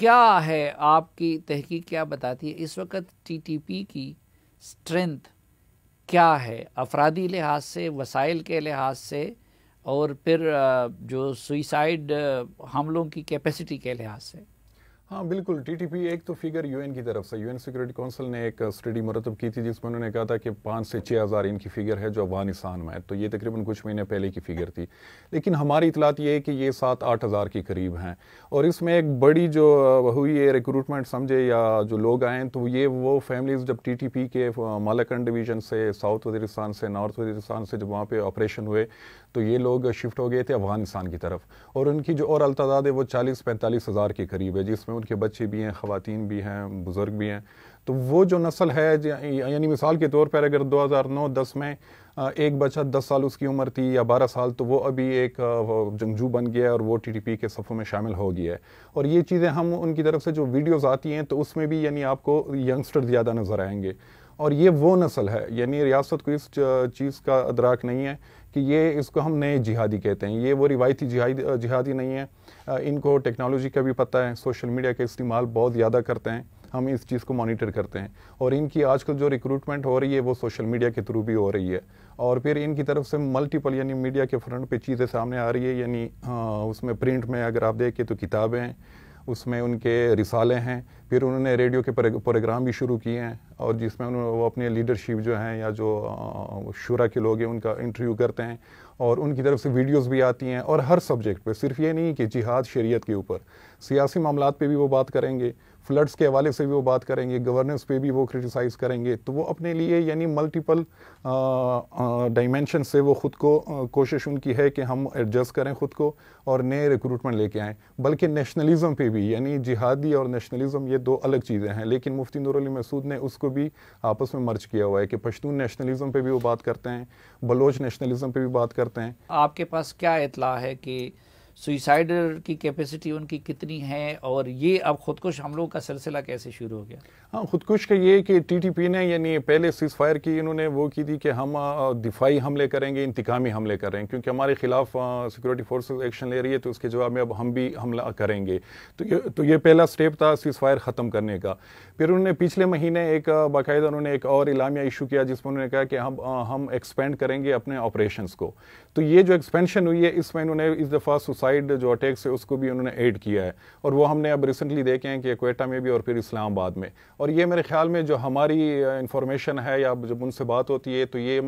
کیا ہے آپ کی تحقیق کیا بتاتی ہے اس وقت ٹی ٹی پی کی اسٹرینتھ کیا ہے افرادی لحاظ سے، وسائل کے لحاظ سے، اور پھر جو سوئسائڈ حملوں کی کیپیسٹی کے لحاظ سے؟ ہاں بالکل، ٹی ٹی پی ایک تو فگر یو این کی طرف سے، یو این سیکورٹی کونسل نے ایک اسٹڈی مرتب کی تھی جس میں انہوں نے کہا تھا کہ 5 سے 6 ہزار ان کی فگر ہے جو افغانستان میں ہے، تو یہ تقریباً کچھ مہینے پہلے کی فگر تھی، لیکن ہماری اطلاعات یہ ہے کہ یہ 7-8 ہزار کے قریب ہیں، اور اس میں ایک بڑی جو ہوئی ہے ریکروٹمنٹ سمجھے یا جو لوگ آئیں تو یہ وہ فیملیز جب ٹی ٹی پی کے مالاکنڈ ڈویژن سے، ساؤتھ وزیرستان سے، نارتھ وزیرستان سے جب وہاں پہ آپریشن ہوئے تو یہ لوگ شفٹ ہو گئے تھے افغانستان کی طرف، اور ان کی جو اوورآل تعداد ہے وہ 40-45 ہزار کے قریب ہے، جس میں ان کے بچے بھی ہیں، خواتین بھی ہیں، بزرگ بھی ہیں۔ تو وہ جو نسل ہے، یعنی مثال کے طور پر اگر 2009-10 میں ایک بچہ 10 سال اس کی عمر تھی یا 12 سال، تو وہ ابھی ایک جنگجو بن گیا اور وہ ٹی ٹی پی کے صفوں میں شامل ہو گیا ہے، اور یہ چیزیں ہم ان کی طرف سے جو ویڈیوز آتی ہیں تو اس میں بھی یعنی آپ کو ینگسٹر زیادہ نظر آئیں گے، اور یہ وہ نسل ہے، یعنی ریاست کو اس چیز کا ادراک نہیں ہے کہ یہ اس کو ہم نئے جہادی کہتے ہیں، یہ وہ روایتی جہادی نہیں ہے، ان کو ٹیکنالوجی کا بھی پتہ ہے، سوشل میڈیا کا استعمال بہت زیادہ کرتے ہیں، ہم اس چیز کو مانیٹر کرتے ہیں، اور ان کی آج کل جو ریکروٹمنٹ ہو رہی ہے وہ سوشل میڈیا کے تھرو بھی ہو رہی ہے، اور پھر ان کی طرف سے ملٹیپل یعنی میڈیا کے فرنٹ پہ چیزیں سامنے آ رہی ہے، یعنی اس میں پرنٹ میں اگر آپ دیکھیں تو کتابیں ہیں، اس میں ان کے رسالے ہیں، پھر انہوں نے ریڈیو کے پروگرام بھی شروع کیے ہیں، اور جس میں وہ اپنے لیڈرشپ جو ہیں یا جو شورا کے لوگ ہیں ان کا انٹرویو کرتے ہیں، اور ان کی طرف سے ویڈیوز بھی آتی ہیں، اور ہر سبجیکٹ پہ، صرف یہ نہیں کہ جہاد شریعت کے اوپر، سیاسی معاملات پہ بھی وہ بات کریں گے، فلڈز کے حوالے سے بھی وہ بات کریں گے، گورننس پہ بھی وہ کرٹیسائز کریں گے، تو وہ اپنے لیے یعنی ملٹیپل ڈائمینشن سے وہ خود کو کوشش ان کی ہے کہ ہم ایڈجسٹ کریں خود کو اور نئے ریکروٹمنٹ لے کے آئیں، بلکہ نیشنلزم پہ بھی، یعنی جہادی اور نیشنلزم یہ دو الگ چیزیں ہیں، لیکن مفتی نور علی مسعود نے اس کو بھی آپس میں مرج کیا ہوا ہے کہ پشتون نیشنلزم پہ بھی وہ بات کرتے ہیں، بلوچ نیشنلزم پہ بھی بات کرتے ہیں۔ آپ کے پاس کیا اطلاع ہے کہ سوئسائڈر کی کیپیسٹی ان کی کتنی ہے، اور یہ اب خودکش حملوں کا سلسلہ کیسے شروع ہو گیا؟ ہاں، خودکش کا یہ کہ ٹی ٹی پی نے یعنی پہلے سیز فائر کی انہوں نے وہ کی تھی کہ ہم دفاعی حملے کریں گے، انتقامی حملے کریں گے، کیونکہ ہمارے خلاف سیکورٹی فورسز ایکشن لے رہی ہے تو اس کے جواب میں اب ہم بھی حملہ کریں گے، تو یہ پہلا سٹیپ تھا سیز فائر ختم کرنے کا۔ پھر انہوں نے پچھلے مہینے ایک باقاعدہ انہوں نے ایک اور اعلامیہ ایشو کیا جس میں انہوں نے کہا کہ ہم ایکسپینڈ کریں گے اپنے آپریشنز کو، تو یہ جو ایکسپینشن ہوئی ہے اس میں انہوں نے اس دفعہ سوسائڈ جو اٹیکس ہے اس کو بھی انہوں نے ایڈ کیا ہے، اور وہ ہم نے اب ریسنٹلی دیکھے ہیں کہ کوئٹہ میں بھی اور پھر اسلام آباد میں، اور یہ میرے خیال میں جو ہماری انفارمیشن ہے یا جب ان سے بات ہوتی ہے تو یہ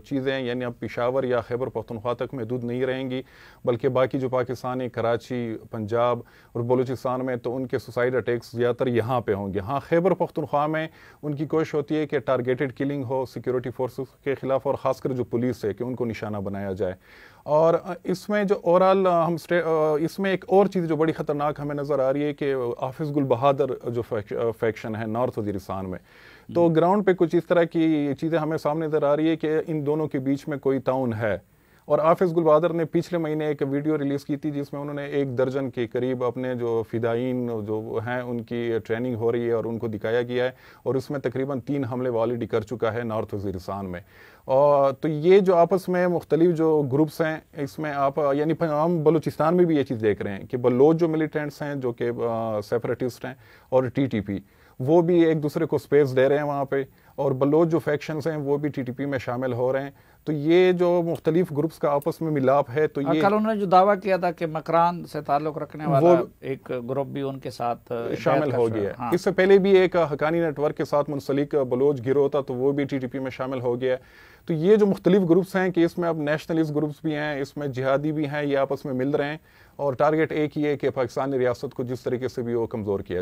چیزیں یعنی اب پشاور یا خیبر پختونخوا تک محدود نہیں رہیں گی، بلکہ باقی جو پاکستانی کراچی، پنجاب اور بلوچستان میں تو ان کے سوسائڈ اٹیکس زیادہ تر یہاں پہ ہوں گے۔ ہاں، خیبر پختونخوا میں ان کی کوشش ہوتی ہے کہ ٹارگیٹڈ کلنگ ہو سیکیورٹی فورسز کے خلاف، اور خاص کر جو پولیس ہے کہ ان کو نشانہ بنایا جائے، اور اس میں جو اوورآل اس میں ایک اور چیز جو بڑی خطرناک ہمیں نظر آ رہی ہے کہ حافظ گل بہادر جو فیکشن ہے نارتھ وزیرستان میں، تو گراؤنڈ پہ کچھ اس طرح کی چیزیں ہمیں سامنے نظر آ رہی ہے کہ ان دونوں کے بیچ میں کوئی تعاون ہے، اور حافظ گل بہادر نے پچھلے مہینے ایک ویڈیو ریلیز کی تھی جس میں انہوں نے 1 درجن کے قریب اپنے جو فدائین جو ہیں ان کی ٹریننگ ہو رہی ہے اور ان کو دکھایا گیا ہے، اور اس میں تقریباً 3 حملے آلریڈی کر چکا ہے نارتھ وزیرستان میں، اور تو یہ جو آپس میں مختلف جو گروپس ہیں اس میں آپ یعنی ہم بلوچستان میں بھی یہ چیز دیکھ رہے ہیں کہ بلوچ جو ملیٹنٹس ہیں جو کہ سیپریٹسٹ ہیں اور ٹی ٹی پی وہ بھی ایک دوسرے کو سپیس دے رہے ہیں وہاں پہ، اور بلوچ جو فیکشنز ہیں وہ بھی ٹی ٹی پی میں شامل ہو رہے ہیں، تو یہ جو مختلف گروپس کا آپس میں ملاپ ہے، تو یہ کل انہوں نے جو دعویٰ کیا تھا کہ مکران سے تعلق رکھنے والا ایک گروپ بھی ان کے ساتھ شامل ہو گیا ہے، اس سے پہلے بھی ایک حقانی نیٹ ورک کے ساتھ منسلک بلوچ گروہ تھا تو وہ بھی ٹی ٹی پی میں شامل ہو گیا ہے، تو یہ جو مختلف گروپس ہیں کہ اس میں اب نیشنلسٹ گروپس بھی ہیں، اس میں جہادی بھی ہیں، یہ آپس میں مل رہے ہیں، اور ٹارگٹ ایک ہی ہے کہ پاکستانی ریاست کو جس طریقے سے بھی وہ کمزور کیا